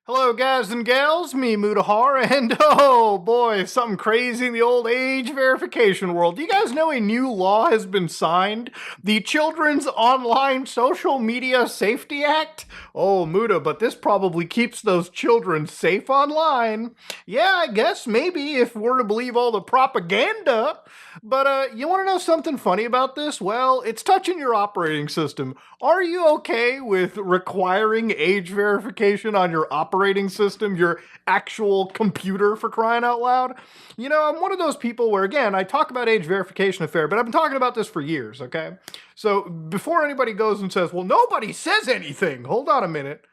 Hello, guys and gals, me Mutahar, and oh boy, something crazy in the old age verification world. Do you guys know a new law has been signed? The Children's Online Social Media Safety Act? Oh, Muta, but this probably keeps those children safe online. Yeah, I guess maybe if we're to believe all the propaganda. But you want to know something funny about this? Well, it's touching your operating system. Are you okay with requiring age verification on your operating system, your actual computer, for crying out loud? You know, I'm one of those people where, again, I talk about age verification a fair, but I've been talking about this for years, okay? So before anybody goes and says, well, nobody says anything, hold on a minute.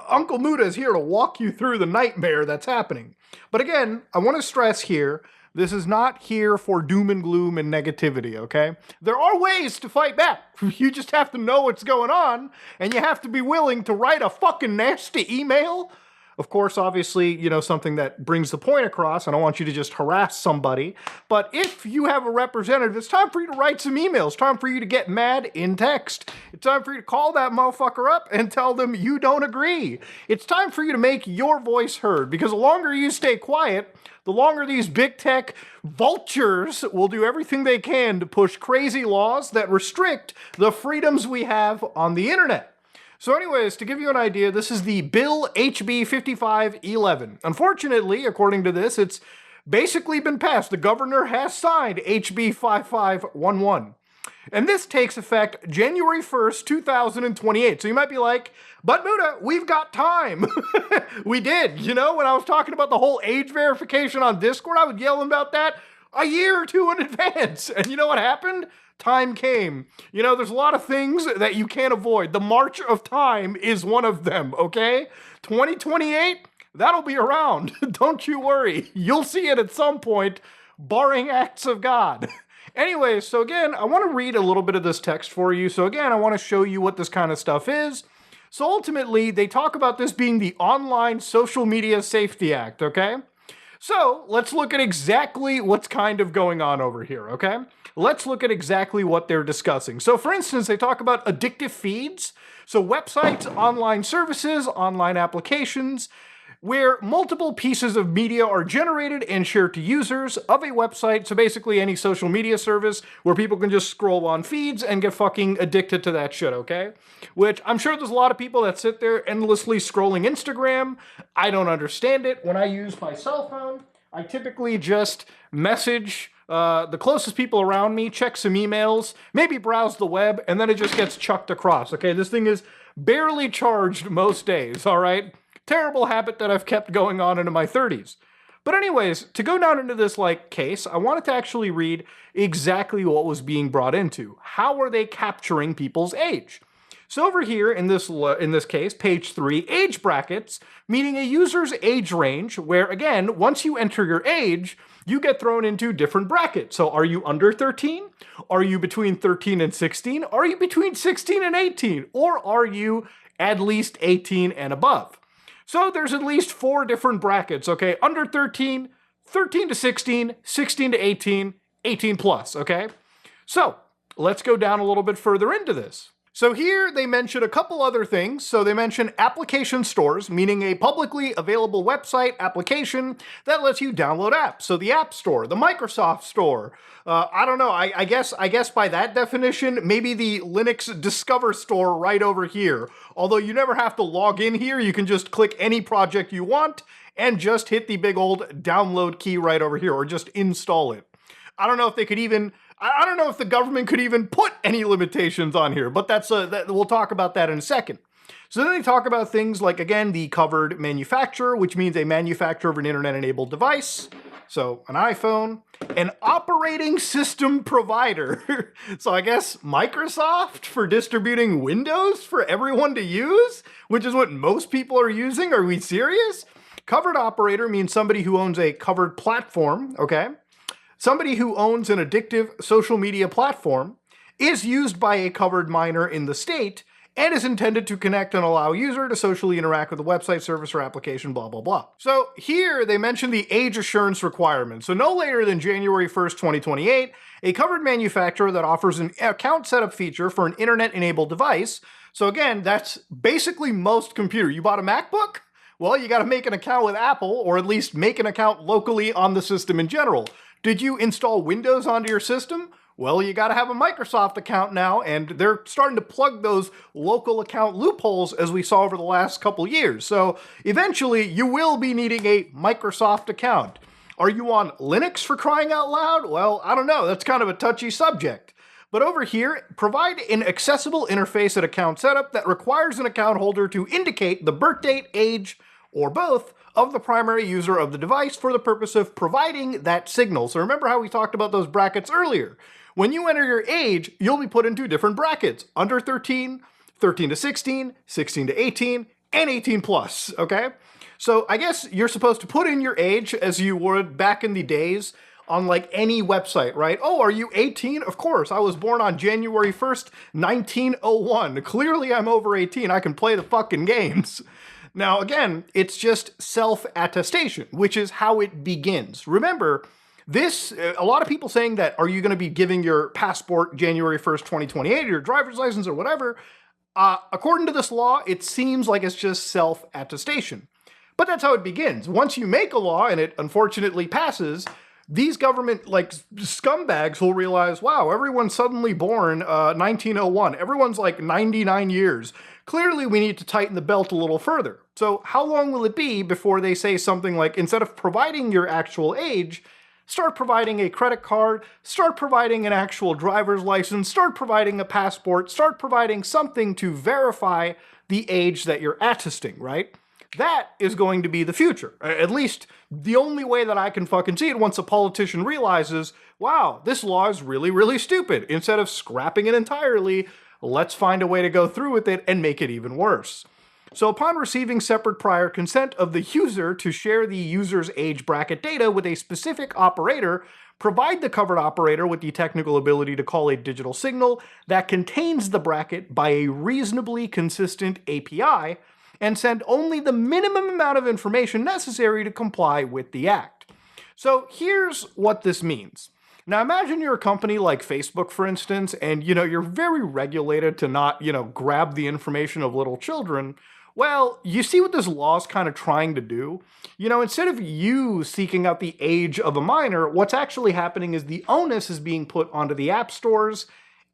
Uncle Muda is here to walk you through the nightmare that's happening. But again, I want to stress here, this is not here for doom and gloom and negativity, okay? There are ways to fight back. You just have to know what's going on, and you have to be willing to write a fucking nasty email. Of course, obviously, you know, something that brings the point across. I don't want you to just harass somebody. But if you have a representative, it's time for you to write some emails. It's time for you to get mad in text. It's time for you to call that motherfucker up and tell them you don't agree. It's time for you to make your voice heard, because the longer you stay quiet, the longer these big tech vultures will do everything they can to push crazy laws that restrict the freedoms we have on the internet. So anyways, to give you an idea, this is the Bill HB 5511. Unfortunately, according to this, it's basically been passed. The governor has signed HB 5511. And this takes effect January 1st, 2028. So you might be like, but Muda, we've got time. We did. You know, when I was talking about the whole age verification on Discord, I was yelling about that a year or two in advance. And you know what happened? Time came. You know, there's a lot of things that you can't avoid. The march of time is one of them, okay? 2028, that'll be around. Don't you worry. You'll see it at some point, barring acts of God. Anyways, so again, I want to read a little bit of this text for you. So again, I want to show you what this kind of stuff is. So ultimately, they talk about this being the Online Social Media Safety Act, okay? So let's look at exactly what's kind of going on over here, okay? Let's look at exactly what they're discussing. So for instance, they talk about addictive feeds. So websites, online services, online applications, where multiple pieces of media are generated and shared to users of a website. So basically any social media service where people can just scroll on feeds and get fucking addicted to that shit, okay? Which I'm sure there's a lot of people that sit there endlessly scrolling Instagram. I don't understand it. When I use my cell phone, I typically just message the closest people around me, check some emails, maybe browse the web, and then it just gets chucked across, okay? This thing is barely charged most days, all right? Terrible habit that I've kept going on into my 30s. But anyways, to go down into this case, I wanted to actually read exactly what was being brought into. How are they capturing people's age? So over here in this case, page 3, age brackets, meaning a user's age range, where again, once you enter your age, you get thrown into different brackets. So are you under 13? Are you between 13 and 16? Are you between 16 and 18? Or are you at least 18 and above? So there's at least 4 different brackets, okay? Under 13, 13 to 16, 16 to 18, 18 plus, okay? So let's go down a little bit further into this. So here they mention a couple other things. So they mention application stores, meaning a publicly available website application that lets you download apps. So the App Store, the Microsoft Store. I don't know. I guess by that definition, maybe the Linux Discover Store right over here. Although you never have to log in here, you can just click any project you want and just hit the big old download key right over here, or just install it. I don't know if they could even. I don't know if the government could even put any limitations on here, but we'll talk about that in a second. So then they talk about things like, again, the covered manufacturer, which means a manufacturer of an internet-enabled device. So an iPhone, an operating system provider. So I guess Microsoft for distributing Windows for everyone to use, which is what most people are using. Are we serious? Covered operator means somebody who owns a covered platform, okay? Somebody who owns an addictive social media platform, is used by a covered minor in the state, and is intended to connect and allow user to socially interact with a website, service, or application, blah, blah, blah. So here they mention the age assurance requirement. So no later than January 1st, 2028, a covered manufacturer that offers an account setup feature for an internet-enabled device. So again, that's basically most computer. You bought a MacBook? Well, you got to make an account with Apple, or at least make an account locally on the system in general. Did you install Windows onto your system? Well, you got to have a Microsoft account now, and they're starting to plug those local account loopholes as we saw over the last couple years. So eventually, you will be needing a Microsoft account. Are you on Linux, for crying out loud? Well, I don't know. That's kind of a touchy subject. But over here, provide an accessible interface at account setup that requires an account holder to indicate the birth date, age, or both of the primary user of the device for the purpose of providing that signal. So remember how we talked about those brackets earlier. When you enter your age, you'll be put into different brackets. Under 13, 13 to 16, 16 to 18, and 18 plus, okay? So I guess you're supposed to put in your age as you would back in the days on like any website, right? Oh, are you 18? Of course, I was born on January 1st, 1901. Clearly I'm over 18, I can play the fucking games. Now again, it's just self-attestation, which is how it begins. Remember, this, a lot of people saying that, are you going to be giving your passport January 1st, 2028, or your driver's license or whatever? According to this law, it seems like it's just self-attestation. But that's how it begins. Once you make a law and it unfortunately passes, these government like scumbags will realize, wow, everyone's suddenly born 1901. Everyone's like 99 years. Clearly we need to tighten the belt a little further. So how long will it be before they say something like, instead of providing your actual age, start providing a credit card, start providing an actual driver's license, start providing a passport, start providing something to verify the age that you're attesting, right? That is going to be the future. At least the only way that I can fucking see it, once a politician realizes, wow, this law is really, really stupid. Instead of scrapping it entirely, let's find a way to go through with it and make it even worse. So upon receiving separate prior consent of the user to share the user's age bracket data with a specific operator, provide the covered operator with the technical ability to call a digital signal that contains the bracket by a reasonably consistent API, and send only the minimum amount of information necessary to comply with the act. So here's what this means. Now imagine you're a company like Facebook, for instance, and you're very regulated to not, grab the information of little children. Well, you see what this law is kind of trying to do? Instead of you seeking out the age of a minor, what's actually happening is the onus is being put onto the app stores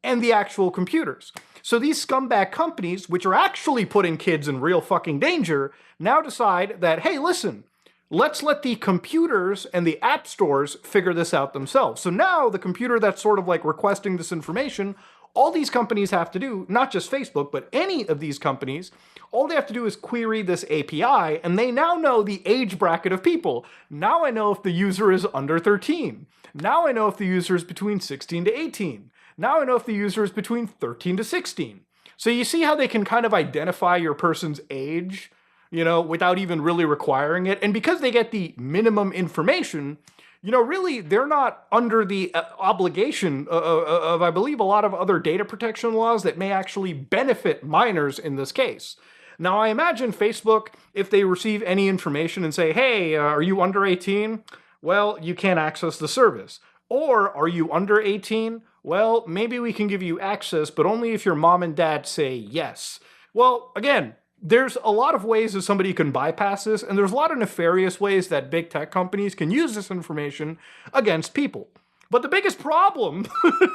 and the actual computers. So these scumbag companies, which are actually putting kids in real fucking danger, now decide that, hey, listen, let's let the computers and the app stores figure this out themselves. So now the computer that's sort of like requesting this information, all these companies have to do, not just Facebook, but any of these companies, all they have to do is query this API, and they now know the age bracket of people. Now I know if the user is under 13. Now I know if the user is between 16 to 18. Now I know if the user is between 13 to 16. So you see how they can kind of identify your person's age, without even really requiring it. And because they get the minimum information, really they're not under the obligation of, I believe, a lot of other data protection laws that may actually benefit minors in this case. Now I imagine Facebook, if they receive any information and say, hey, are you under 18? Well, you can't access the service. Or are you under 18? Well, maybe we can give you access, but only if your mom and dad say yes. Well, again, there's a lot of ways that somebody can bypass this, and there's a lot of nefarious ways that big tech companies can use this information against people. But the biggest problem,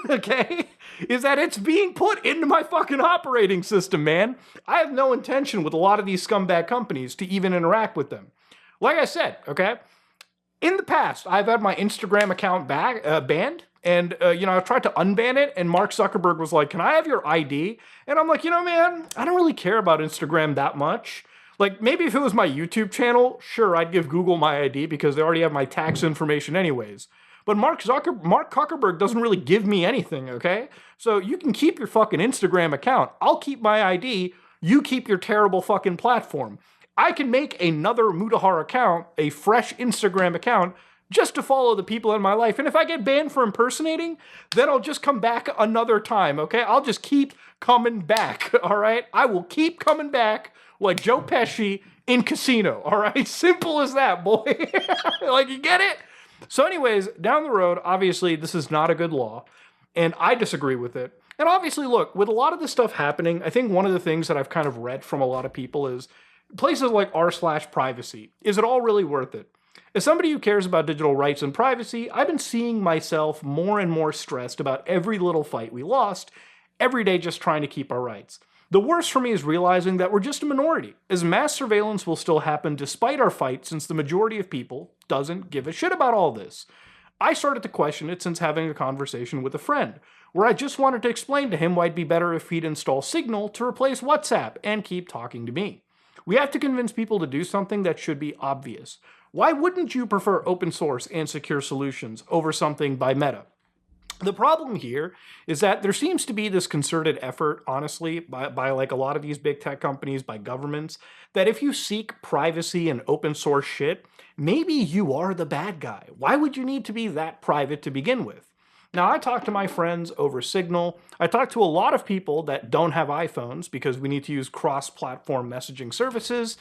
okay, is that it's being put into my fucking operating system, man. I have no intention with a lot of these scumbag companies to even interact with them. Like I said, okay, in the past, I've had my Instagram account banned. And, I tried to unban it, and Mark Zuckerberg was like, can I have your ID? And I'm like, man, I don't really care about Instagram that much. Like, maybe if it was my YouTube channel, sure, I'd give Google my ID because they already have my tax information anyways. But Mark Zuckerberg doesn't really give me anything, okay? So you can keep your fucking Instagram account. I'll keep my ID. You keep your terrible fucking platform. I can make another Mutahar account, a fresh Instagram account, just to follow the people in my life. And if I get banned for impersonating, then I'll just come back another time, okay? I'll just keep coming back, all right? I will keep coming back like Joe Pesci in Casino, all right? Simple as that, boy. Like, you get it? So anyways, down the road, obviously, this is not a good law, and I disagree with it. And obviously, look, with a lot of this stuff happening, I think one of the things that I've kind of read from a lot of people is, Places like r/privacy. Is it all really worth it? As somebody who cares about digital rights and privacy, I've been seeing myself more and more stressed about every little fight we lost, every day just trying to keep our rights. The worst for me is realizing that we're just a minority, as mass surveillance will still happen despite our fight since the majority of people doesn't give a shit about all this. I started to question it since having a conversation with a friend, where I just wanted to explain to him why it'd be better if he'd install Signal to replace WhatsApp and keep talking to me. We have to convince people to do something that should be obvious. Why wouldn't you prefer open source and secure solutions over something by Meta? The problem here is that there seems to be this concerted effort, honestly, by like a lot of these big tech companies, by governments, that if you seek privacy and open source shit, maybe you are the bad guy. Why would you need to be that private to begin with? Now, I talk to my friends over Signal. I talk to a lot of people that don't have iPhones because we need to use cross-platform messaging services.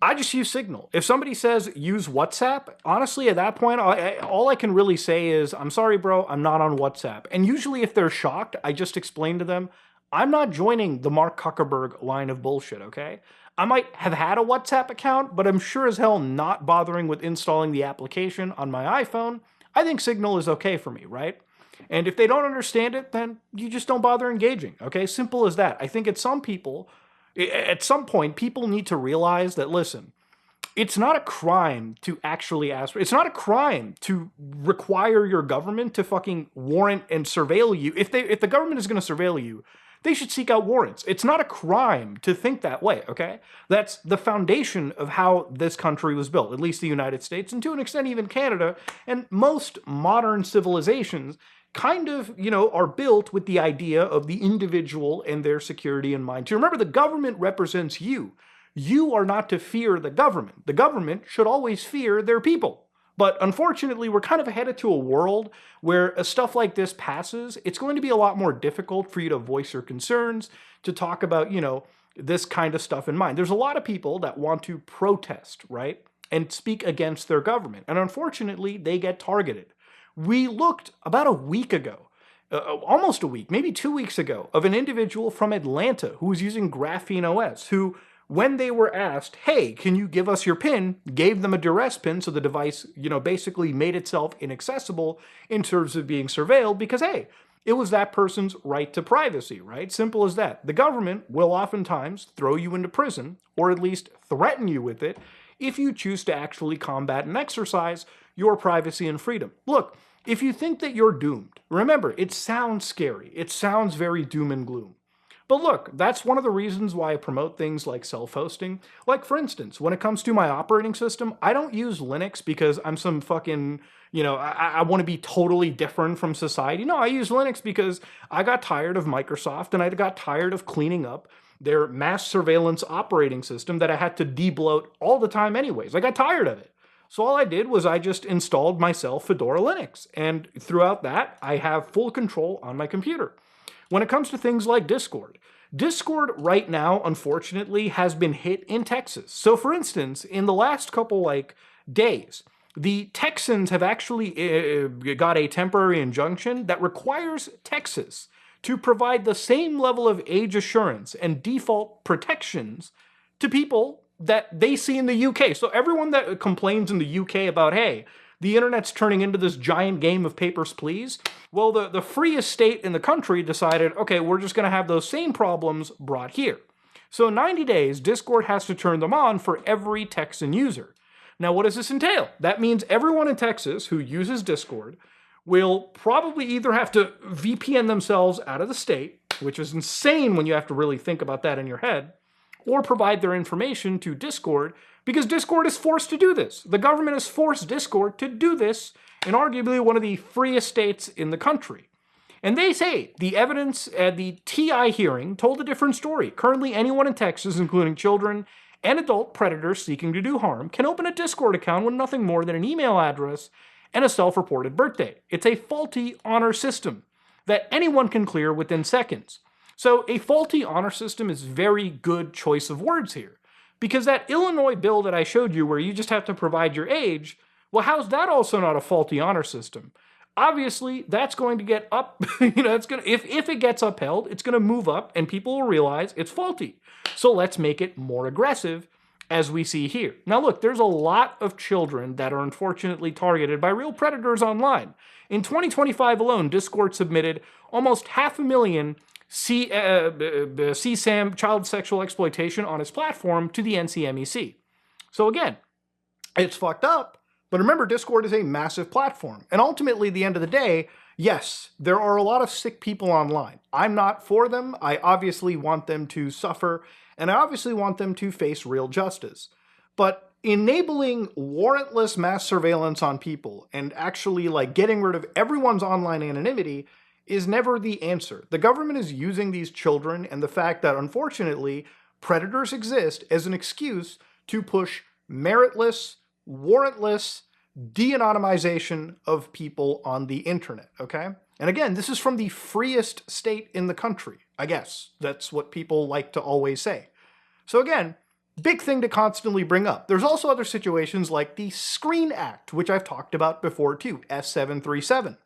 I just use Signal. If somebody says use WhatsApp, honestly, at that point, all I can really say is, I'm sorry, bro, I'm not on WhatsApp. And usually if they're shocked, I just explain to them, I'm not joining the Mark Zuckerberg line of bullshit, okay? I might have had a WhatsApp account, but I'm sure as hell not bothering with installing the application on my iPhone. I think Signal is okay for me, right? And if they don't understand it, then you just don't bother engaging, okay? Simple as that. I think at some point, people need to realize that, listen, it's not a crime to actually ask. It's not a crime to require your government to fucking warrant and surveil you. If the government is going to surveil you, they should seek out warrants. It's not a crime to think that way, okay? That's the foundation of how this country was built, at least the United States, and to an extent even Canada, and most modern civilizations kind of, are built with the idea of the individual and their security in mind. To remember, the government represents you. You are not to fear the government. The government should always fear their people. But unfortunately, we're kind of headed to a world where as stuff like this passes, it's going to be a lot more difficult for you to voice your concerns, to talk about, this kind of stuff in mind. There's a lot of people that want to protest, right? And speak against their government. And unfortunately, they get targeted. We looked about a week ago, almost a week, maybe 2 weeks ago, of an individual from Atlanta who was using Graphene OS, who, when they were asked, hey, can you give us your PIN, gave them a duress PIN, so the device, basically made itself inaccessible in terms of being surveilled because, hey, it was that person's right to privacy, right? Simple as that. The government will oftentimes throw you into prison, or at least threaten you with it, if you choose to actually combat and exercise your privacy and freedom. Look, if you think that you're doomed, remember, it sounds scary. It sounds very doom and gloom. But look, that's one of the reasons why I promote things like self-hosting. Like, for instance, when it comes to my operating system, I don't use Linux because I'm some fucking, I want to be totally different from society. No, I use Linux because I got tired of Microsoft and I got tired of cleaning up their mass surveillance operating system that I had to debloat all the time anyways. I got tired of it. So all I did was I just installed myself Fedora Linux. And throughout that, I have full control on my computer. When it comes to things like Discord right now, unfortunately, has been hit in Texas. So for instance, in the last couple days, the Texans have actually got a temporary injunction that requires Texas to provide the same level of age assurance and default protections to people that they see in the UK. So everyone that complains in the UK about, hey, the internet's turning into this giant game of Papers, Please, well, the freest state in the country decided, okay, we're just going to have those same problems brought here. So in 90 days, Discord has to turn them on for every Texan user. Now, what does this entail? That means everyone in Texas who uses Discord will probably either have to VPN themselves out of the state, which is insane when you have to really think about that in your head, or provide their information to Discord, because Discord is forced to do this. The government has forced Discord to do this in arguably one of the freest states in the country. And they say the evidence at the TI hearing told a different story. Currently, anyone in Texas, including children and adult predators seeking to do harm, can open a Discord account with nothing more than an email address and a self-reported birthday. It's a faulty honor system that anyone can clear within seconds. So a faulty honor system is very good choice of words here. Because that Illinois bill that I showed you where you just have to provide your age, well, how's that also not a faulty honor system? Obviously, that's going to get up, it's going to, if it gets upheld, it's going to move up and people will realize it's faulty. So let's make it more aggressive as we see here. Now look, there's a lot of children that are unfortunately targeted by real predators online. In 2025 alone, Discord submitted almost 500,000 CSAM, child sexual exploitation, on its platform to the NCMEC. So again, it's fucked up, but remember, Discord is a massive platform. And ultimately, at the end of the day, yes, there are a lot of sick people online. I'm not for them. I obviously want them to suffer, and I obviously want them to face real justice. But enabling warrantless mass surveillance on people and actually like getting rid of everyone's online anonymity is never the answer. The government is using these children and the fact that, unfortunately, predators exist as an excuse to push meritless, warrantless de-anonymization of people on the internet, okay? And again, this is from the freest state in the country, I guess. That's what people like to always say. So again, big thing to constantly bring up. There's also other situations like the Screen Act, which I've talked about before too, S737.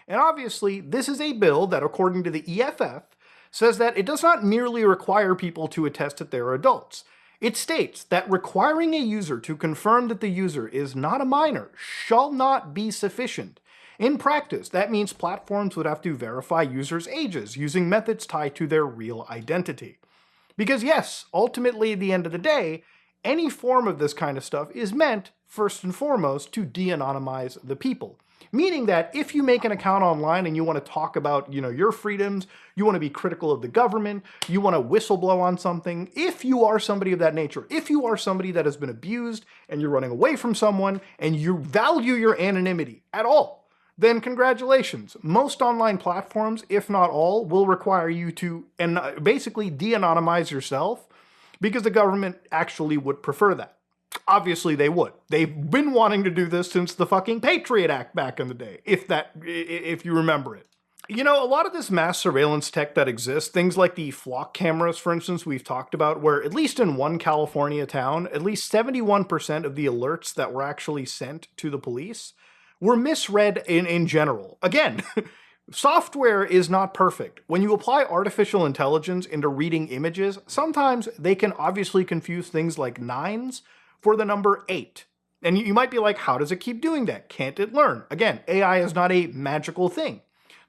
And obviously, this is a bill that, according to the EFF, says that it does not merely require people to attest that they're adults. It states that requiring a user to confirm that the user is not a minor shall not be sufficient. In practice, that means platforms would have to verify users' ages using methods tied to their real identity. Because yes, ultimately at the end of the day, any form of this kind of stuff is meant, first and foremost, to de-anonymize the people. Meaning that if you make an account online and you want to talk about, your freedoms, you want to be critical of the government, you want to whistleblow on something, if you are somebody of that nature, if you are somebody that has been abused and you're running away from someone and you value your anonymity at all, then congratulations. Most online platforms, if not all, will require you to basically de-anonymize yourself because the government actually would prefer that. Obviously they would. They've been wanting to do this since the fucking Patriot Act back in the day, if you remember it. A lot of this mass surveillance tech that exists, things like the flock cameras, for instance, we've talked about, where at least in one California town, at least 71% of the alerts that were actually sent to the police were misread in general. Again, software is not perfect. When you apply artificial intelligence into reading images, sometimes they can obviously confuse things like 9s for the number 8. And you might be like, how does it keep doing that? Can't it learn? Again, AI is not a magical thing.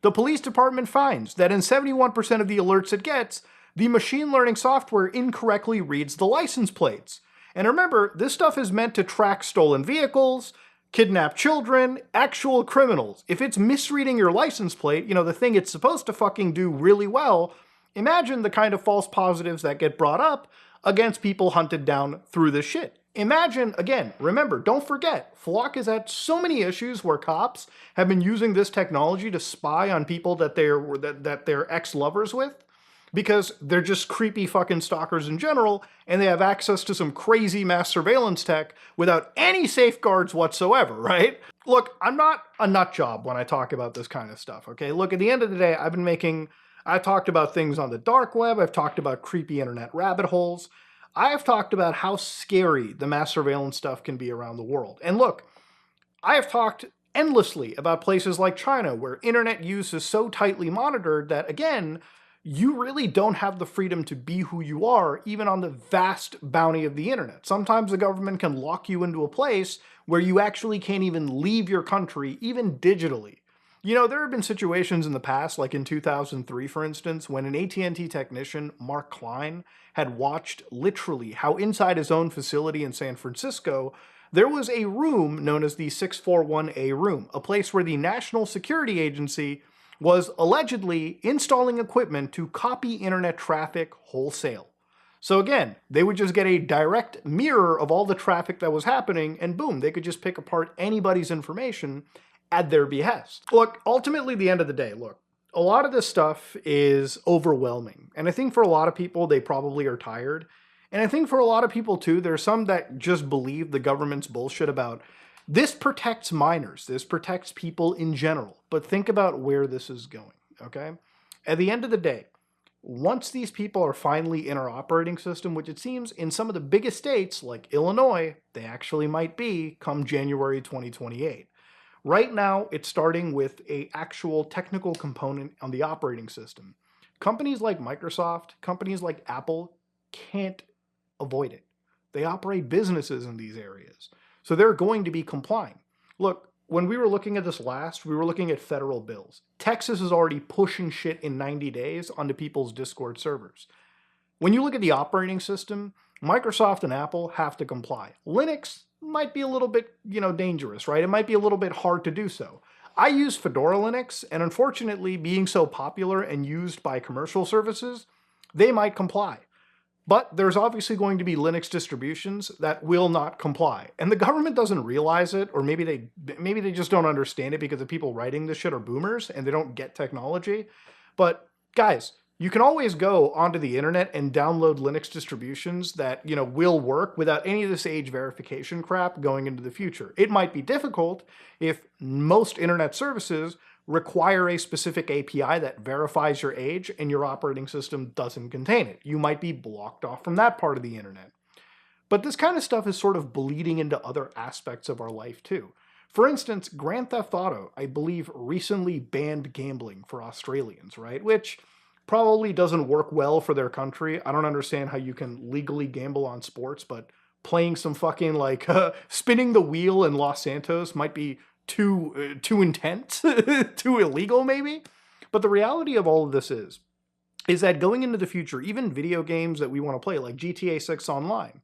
The police department finds that in 71% of the alerts it gets, the machine learning software incorrectly reads the license plates. And remember, this stuff is meant to track stolen vehicles, kidnap children, actual criminals. If it's misreading your license plate, the thing it's supposed to fucking do really well, imagine the kind of false positives that get brought up against people hunted down through this shit. Imagine, again, remember, don't forget, Flock has had so many issues where cops have been using this technology to spy on people that they're ex-lovers with, because they're just creepy fucking stalkers in general, and they have access to some crazy mass surveillance tech without any safeguards whatsoever, right? Look, I'm not a nut job when I talk about this kind of stuff, okay? Look, at the end of the day, I've talked about things on the dark web, I've talked about creepy internet rabbit holes, I've talked about how scary the mass surveillance stuff can be around the world. And look, I have talked endlessly about places like China where internet use is so tightly monitored that, again, you really don't have the freedom to be who you are, even on the vast bounty of the internet. Sometimes the government can lock you into a place where you actually can't even leave your country, even digitally. There have been situations in the past, like in 2003, for instance, when an AT&T technician, Mark Klein, had watched literally how inside his own facility in San Francisco, there was a room known as the 641A room, a place where the National Security Agency was allegedly installing equipment to copy internet traffic wholesale. So again, they would just get a direct mirror of all the traffic that was happening, and boom, they could just pick apart anybody's information at their behest. Look, ultimately, at the end of the day, a lot of this stuff is overwhelming. And I think for a lot of people, they probably are tired. And I think for a lot of people too, there's some that just believe the government's bullshit about this protects minors, this protects people in general. But think about where this is going, okay? At the end of the day, once these people are finally in our operating system, which it seems in some of the biggest states like Illinois, they actually might be come January 2028. Right now, it's starting with an actual technical component on the operating system. Companies like Microsoft, companies like Apple can't avoid it. They operate businesses in these areas. So they're going to be complying. Look, when we were looking at this last, we were looking at federal bills. Texas is already pushing shit in 90 days onto people's Discord servers. When you look at the operating system, Microsoft and Apple have to comply. Linux might be a little bit, dangerous, right? It might be a little bit hard to do so. I use Fedora Linux, and unfortunately, being so popular and used by commercial services, they might comply. But there's obviously going to be Linux distributions that will not comply. And the government doesn't realize it, or maybe they just don't understand it because the people writing this shit are boomers and they don't get technology. But guys, you can always go onto the internet and download Linux distributions that, will work without any of this age verification crap going into the future. It might be difficult if most internet services require a specific API that verifies your age and your operating system doesn't contain it. You might be blocked off from that part of the internet. But this kind of stuff is sort of bleeding into other aspects of our life too. For instance, Grand Theft Auto, I believe, recently banned gambling for Australians, right? Which probably doesn't work well for their country. I don't understand how you can legally gamble on sports, but playing some fucking spinning the wheel in Los Santos might be too intense, too illegal maybe. But the reality of all of this is that going into the future, even video games that we want to play, like GTA 6 Online,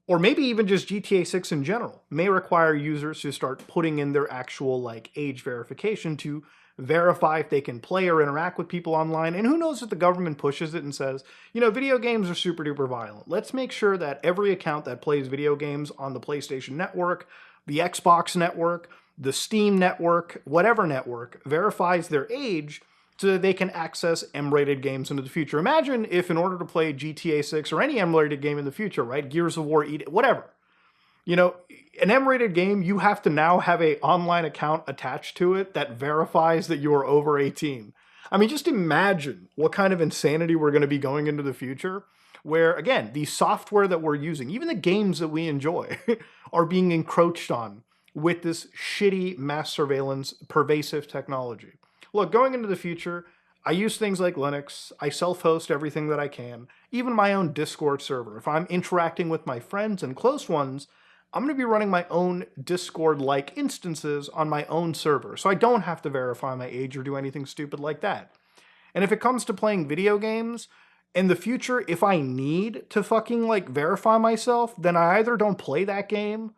or maybe even just GTA 6 in general, may require users to start putting in their actual age verification to verify if they can play or interact with people online. And who knows if the government pushes it and says, video games are super duper violent. Let's make sure that every account that plays video games on the PlayStation Network, the Xbox Network, the Steam Network, whatever network, verifies their age so that they can access M-rated games into the future. Imagine if in order to play GTA 6 or any M-rated game in the future, right, Gears of War, whatever, an M-rated game, you have to now have an online account attached to it that verifies that you are over 18. I mean, just imagine what kind of insanity we're going to be going into the future where, again, the software that we're using, even the games that we enjoy, are being encroached on with this shitty mass surveillance pervasive technology. Look, going into the future, I use things like Linux, I self-host everything that I can, even my own Discord server. If I'm interacting with my friends and close ones, I'm going to be running my own Discord-like instances on my own server, so I don't have to verify my age or do anything stupid like that. And if it comes to playing video games, in the future, if I need to fucking verify myself, then I either don't play that game,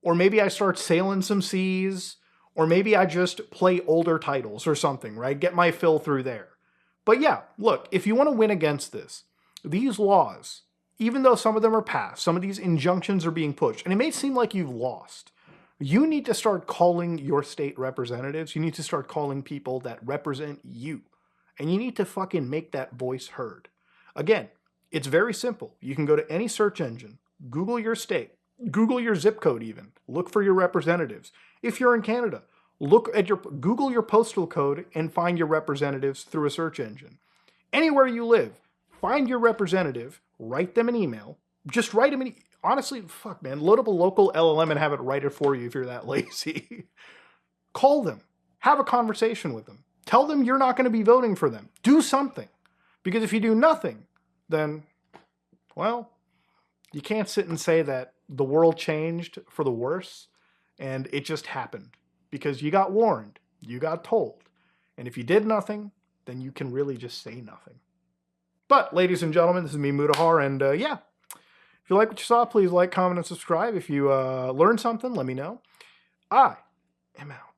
or maybe I start sailing some seas, or maybe I just play older titles or something, right? Get my fill through there. But yeah, look, if you want to win against this, these laws, even though some of them are passed, some of these injunctions are being pushed, and it may seem like you've lost, you need to start calling your state representatives. You need to start calling people that represent you. And you need to fucking make that voice heard. Again, it's very simple. You can go to any search engine, Google your state, Google your zip code even, look for your representatives. If you're in Canada, Google your postal code and find your representatives through a search engine. Anywhere you live, find your representative, write them an email, just write them honestly, fuck man, load up a local LLM and have it write it for you if you're that lazy. Call them, have a conversation with them, tell them you're not going to be voting for them. Do something. Because if you do nothing, then, well, you can't sit and say that the world changed for the worse and it just happened. Because you got warned, you got told. And if you did nothing, then you can really just say nothing. But, ladies and gentlemen, this is me, Mutahar, and yeah, if you like what you saw, please like, comment, and subscribe. If you learned something, let me know. I am out.